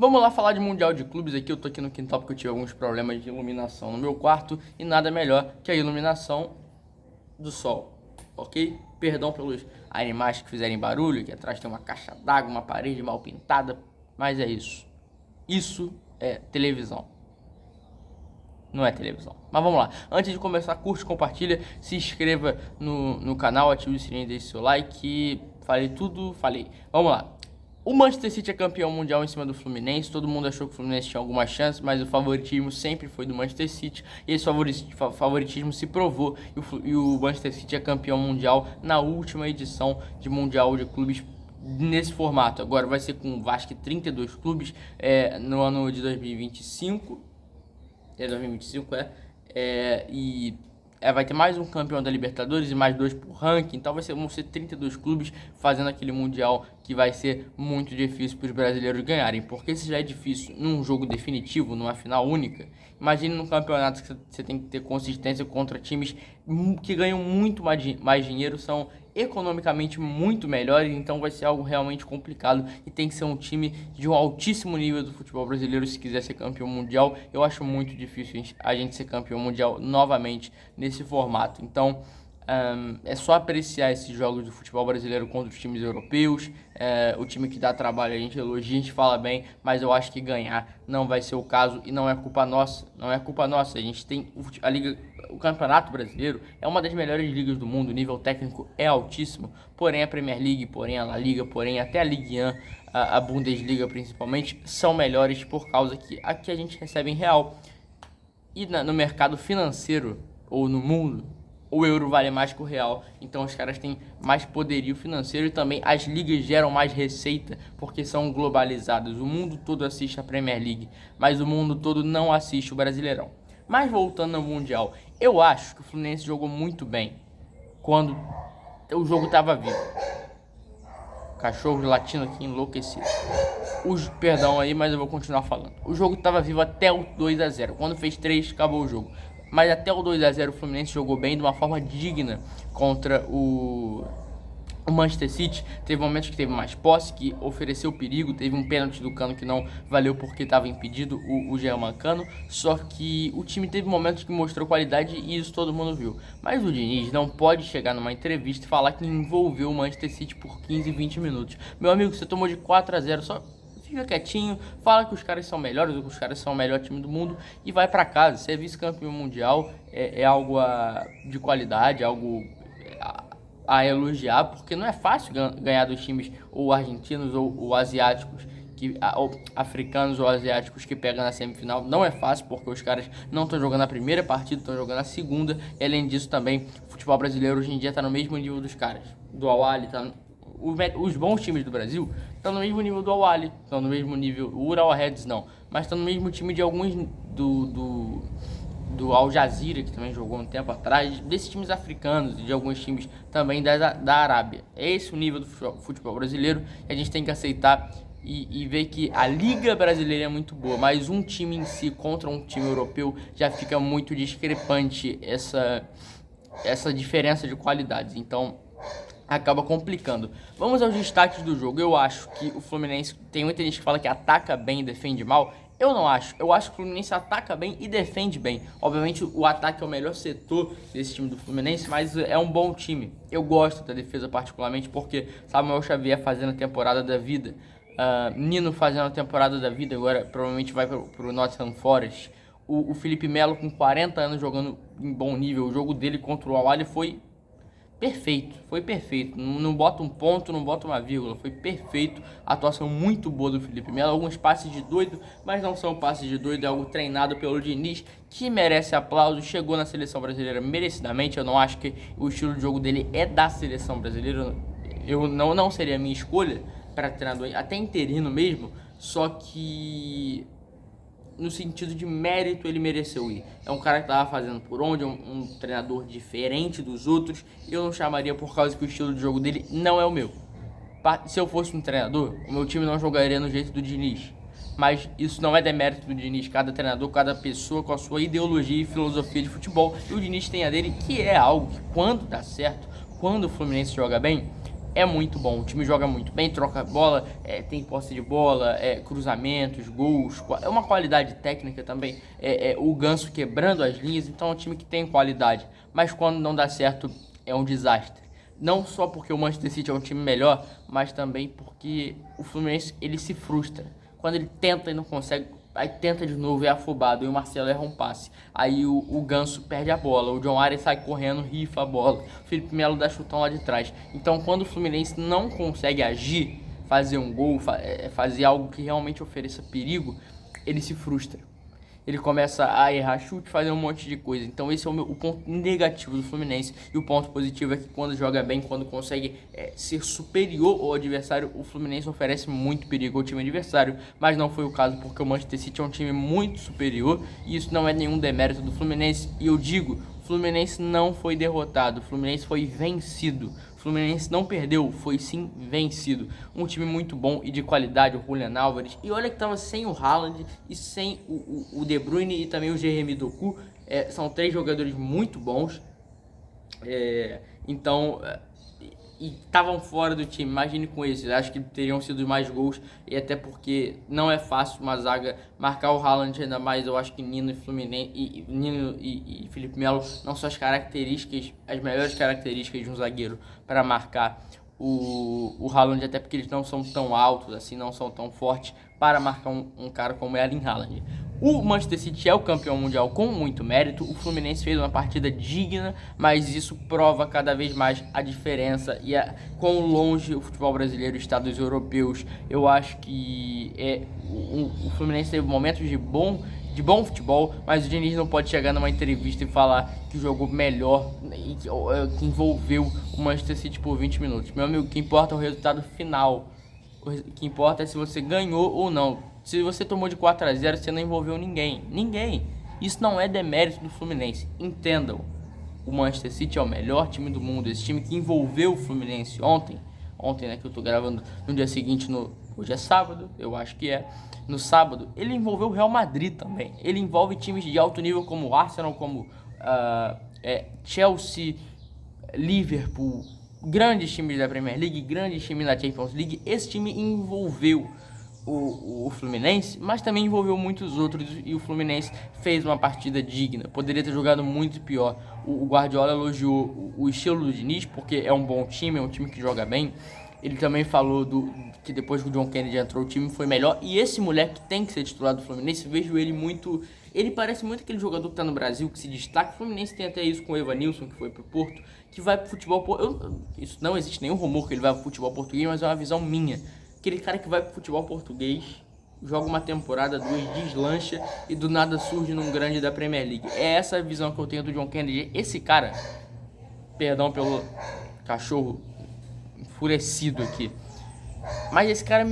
Vamos lá falar de Mundial de Clubes aqui. Eu tô aqui no quintal porque eu tive alguns problemas de iluminação no meu quarto e nada melhor que a iluminação do sol, ok? Perdão pelos animais que fizerem barulho, que atrás tem uma caixa d'água, uma parede mal pintada, mas é isso. Isso é televisão. Não é televisão. Mas vamos lá. Antes de começar, curte, compartilha, se inscreva no canal, ative o sininho, deixe seu like. Falei tudo, falei. Vamos lá. O Manchester City é campeão mundial em cima do Fluminense. Todo mundo achou que o Fluminense tinha alguma chance, mas o favoritismo sempre foi do Manchester City. E esse favoritismo se provou. E o Manchester City é campeão mundial na última edição de Mundial de Clubes nesse formato. Agora vai ser com o Vasco 32 clubes no ano de 2025. 2025 vai ter mais um campeão da Libertadores e mais 2 por ranking, então vão ser 32 clubes fazendo aquele Mundial que vai ser muito difícil para os brasileiros ganharem, porque se já é difícil num jogo definitivo, numa final única, imagine num campeonato que você tem que ter consistência contra times que ganham muito mais dinheiro, são economicamente muito melhores, então vai ser algo realmente complicado e tem que ser um time de um altíssimo nível do futebol brasileiro se quiser ser campeão mundial. Eu acho muito difícil a gente ser campeão mundial novamente nesse formato, então é só apreciar esses jogos do futebol brasileiro contra os times europeus. O time que dá trabalho a gente elogia, a gente fala bem, mas eu acho que ganhar não vai ser o caso e não é culpa nossa. Não é culpa nossa. A gente tem o Campeonato Brasileiro é uma das melhores ligas do mundo, o nível técnico é altíssimo. Porém a Premier League, porém a La Liga, porém até a Ligue 1, a Bundesliga principalmente, são melhores por causa que aqui a gente recebe em real. E no mercado financeiro ou no mundo, o euro vale mais que o real, então os caras têm mais poderio financeiro e também as ligas geram mais receita porque são globalizadas. O mundo todo assiste a Premier League, mas o mundo todo não assiste o Brasileirão. Mas voltando ao Mundial, eu acho que o Fluminense jogou muito bem quando o jogo estava vivo. Cachorro latindo aqui enlouquecido. Perdão aí, mas eu vou continuar falando. O jogo estava vivo até o 2-0. Quando fez 3, acabou o jogo. Mas até o 2-0 o Fluminense jogou bem de uma forma digna contra o Manchester City. Teve momentos que teve mais posse, que ofereceu perigo. Teve um pênalti do Cano que não valeu porque estava impedido, o Germancano. Só que o time teve momentos que mostrou qualidade e isso todo mundo viu. Mas o Diniz não pode chegar numa entrevista e falar que envolveu o Manchester City por 15, 20 minutos. Meu amigo, você tomou de 4-0, só fica quietinho, fala que os caras são melhores, ou que os caras são o melhor time do mundo e vai pra casa. Ser vice-campeão mundial é algo de qualidade, algo a elogiar, porque não é fácil ganhar dos times ou argentinos ou asiáticos, ou africanos ou asiáticos que pegam na semifinal. Não é fácil porque os caras não estão jogando a primeira partida, estão jogando a segunda. E além disso também, o futebol brasileiro hoje em dia está no mesmo nível dos caras. Do Al-Ahly, os bons times do Brasil estão no mesmo nível do Al-Ahly, estão no mesmo nível, o Ural Reds não, mas estão no mesmo time de alguns do Al Jazeera, que também jogou um tempo atrás, desses times africanos e de alguns times também da Arábia. É esse o nível do futebol brasileiro e a gente tem que aceitar e ver que a Liga Brasileira é muito boa, mas um time em si contra um time europeu já fica muito discrepante essa diferença de qualidades, então acaba complicando. Vamos aos destaques do jogo. Eu acho que o Fluminense, tem muita gente que fala que ataca bem e defende mal. Eu não acho. Eu acho que o Fluminense ataca bem e defende bem. Obviamente o ataque é o melhor setor desse time do Fluminense, mas é um bom time. Eu gosto da defesa particularmente porque Samuel Xavier fazendo a temporada da vida, Nino fazendo a temporada da vida, agora provavelmente vai pro Nottingham Forest. O Felipe Melo com 40 anos jogando em bom nível. O jogo dele contra o Al-Ahly foi perfeito, não bota um ponto, não bota uma vírgula, foi perfeito, atuação muito boa do Felipe Melo, alguns passes de doido, mas não são passes de doido, é algo treinado pelo Diniz, que merece aplauso, chegou na seleção brasileira merecidamente. Eu não acho que o estilo de jogo dele é da seleção brasileira, eu não seria a minha escolha para treinador, até interino mesmo, só que no sentido de mérito ele mereceu ir. É um cara que estava fazendo por onde, um treinador diferente dos outros. Eu não chamaria por causa que o estilo de jogo dele não é o meu. Se eu fosse um treinador, o meu time não jogaria no jeito do Diniz. Mas isso não é demérito do Diniz. Cada treinador, cada pessoa com a sua ideologia e filosofia de futebol. E o Diniz tem a dele, que é algo que quando dá certo, quando o Fluminense joga bem, é muito bom. O time joga muito bem, troca bola, tem posse de bola, cruzamentos, gols. É uma qualidade técnica também. O Ganso quebrando as linhas, então é um time que tem qualidade. Mas quando não dá certo, é um desastre. Não só porque o Manchester City é um time melhor, mas também porque o Fluminense ele se frustra. Quando ele tenta e não consegue, aí tenta de novo, é afobado, e o Marcelo erra um passe. Aí o Ganso perde a bola, o John Arias sai correndo, rifa a bola. O Felipe Melo dá chutão lá de trás. Então quando o Fluminense não consegue agir, fazer um gol, fazer algo que realmente ofereça perigo, ele se frustra. Ele começa a errar chute, fazer um monte de coisa. Então esse é o ponto negativo do Fluminense. E o ponto positivo é que quando joga bem, quando consegue ser superior ao adversário, o Fluminense oferece muito perigo ao time adversário. Mas não foi o caso, porque o Manchester City é um time muito superior. E isso não é nenhum demérito do Fluminense. E eu digo, o Fluminense não foi derrotado, o Fluminense foi vencido. O Fluminense não perdeu, foi sim vencido. Um time muito bom e de qualidade, o Julian Álvares. E olha que estava sem o Haaland e sem o De Bruyne e também o Jeremy Doku. São 3 jogadores muito bons. Então, estavam fora do time. Imagine com esses. Acho que teriam sido mais gols. E até porque não é fácil uma zaga marcar o Haaland, ainda mais. Eu acho que Nino e Fluminense Nino e Felipe Melo não são as melhores características de um zagueiro para marcar o Haaland, até porque eles não são tão altos assim, não são tão fortes para marcar um cara como Erling Haaland. O Manchester City é o campeão mundial com muito mérito. O Fluminense fez uma partida digna, mas isso prova cada vez mais a diferença e quão longe o futebol brasileiro está dos europeus. Eu acho que o Fluminense teve momentos de bom futebol, mas o Diniz não pode chegar numa entrevista e falar que jogou melhor e que envolveu o Manchester City por 20 minutos. Meu amigo, o que importa é o resultado final. O que importa é se você ganhou ou não. Se você tomou de 4-0, você não envolveu ninguém. Ninguém. Isso não é demérito do Fluminense. Entendam. O Manchester City é o melhor time do mundo. Esse time que envolveu o Fluminense ontem, né, que eu tô gravando no dia seguinte, hoje é sábado, eu acho que é. No sábado, ele envolveu o Real Madrid também. Ele envolve times de alto nível como o Arsenal, como Chelsea, Liverpool, grandes times da Premier League, grandes times da Champions League. Esse time envolveu o Fluminense, mas também envolveu muitos outros, e o Fluminense fez uma partida digna. Poderia ter jogado muito pior. O Guardiola elogiou o estilo do Diniz, porque é um bom time, é um time que joga bem. Ele também falou que depois que o John Kennedy entrou, o time foi melhor. E esse moleque tem que ser titular do Fluminense. Vejo ele muito... Ele parece muito aquele jogador que tá no Brasil, que se destaca. O Fluminense tem até isso com o Evanilson, que foi pro Porto, que vai pro futebol... Isso não existe nenhum rumor que ele vai pro futebol português, mas é uma visão minha. Aquele cara que vai pro futebol português, joga uma temporada, 2, deslancha e do nada surge num grande da Premier League. É essa a visão que eu tenho do John Kennedy. Esse cara... Perdão pelo cachorro enfurecido aqui. Mas esse cara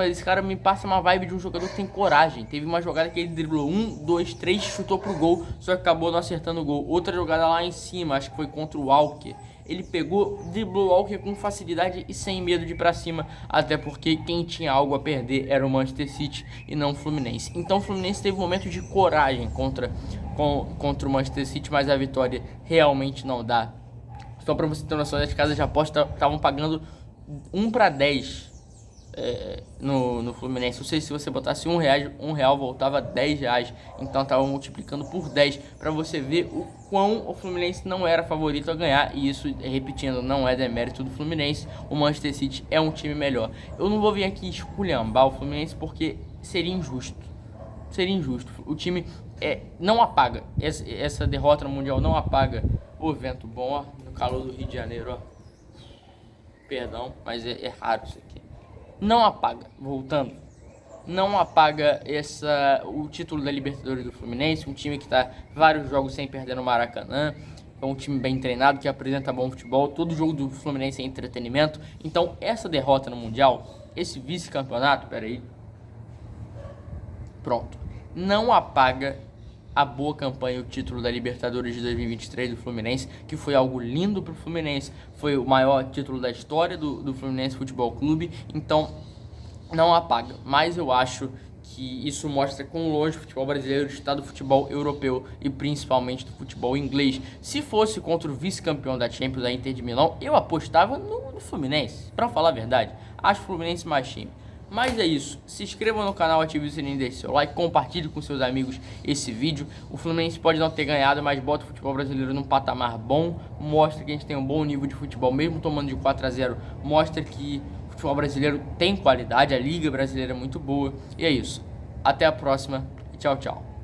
esse cara me passa uma vibe de um jogador que tem coragem. Teve uma jogada que ele driblou 1, 2, 3, chutou pro gol, só que acabou não acertando o gol. Outra jogada lá em cima, acho que foi contra o Walker. Ele pegou, driblou o Walker com facilidade e sem medo de ir pra cima, até porque quem tinha algo a perder era o Manchester City e não o Fluminense. Então o Fluminense teve momentos de coragem contra o Manchester City, mas a vitória realmente não dá. Só pra você ter noção, as casas de aposta estavam pagando 1-10 no Fluminense. Não sei se você botasse R$1 voltava R$10. Então estavam multiplicando por 10 para você ver o quão o Fluminense não era favorito a ganhar. E isso, repetindo, não é demérito do Fluminense. O Manchester City é um time melhor. Eu não vou vir aqui esculhambar o Fluminense porque seria injusto. O time não apaga. Essa derrota no Mundial não apaga o vento bom, ó, no calor do Rio de Janeiro, ó. Perdão, mas é raro isso aqui. Não apaga, voltando, não apaga o título da Libertadores do Fluminense, um time que está vários jogos sem perder no Maracanã, é um time bem treinado, que apresenta bom futebol, todo jogo do Fluminense é entretenimento. Então essa derrota no Mundial, esse vice-campeonato, pronto, não apaga a boa campanha, o título da Libertadores de 2023 do Fluminense, que foi algo lindo pro Fluminense, foi o maior título da história do Fluminense Futebol Clube, então não apaga. Mas eu acho que isso mostra quão longe o futebol brasileiro está do futebol europeu e principalmente do futebol inglês. Se fosse contra o vice-campeão da Champions, a Inter de Milão, eu apostava no Fluminense, pra falar a verdade. Acho o Fluminense mais time. Mas é isso, se inscreva no canal, ative o sininho, deixe seu like, compartilhe com seus amigos esse vídeo. O Fluminense pode não ter ganhado, mas bota o futebol brasileiro num patamar bom, mostra que a gente tem um bom nível de futebol, mesmo tomando de 4-0, mostra que o futebol brasileiro tem qualidade, a Liga Brasileira é muito boa. E é isso, até a próxima e tchau, tchau.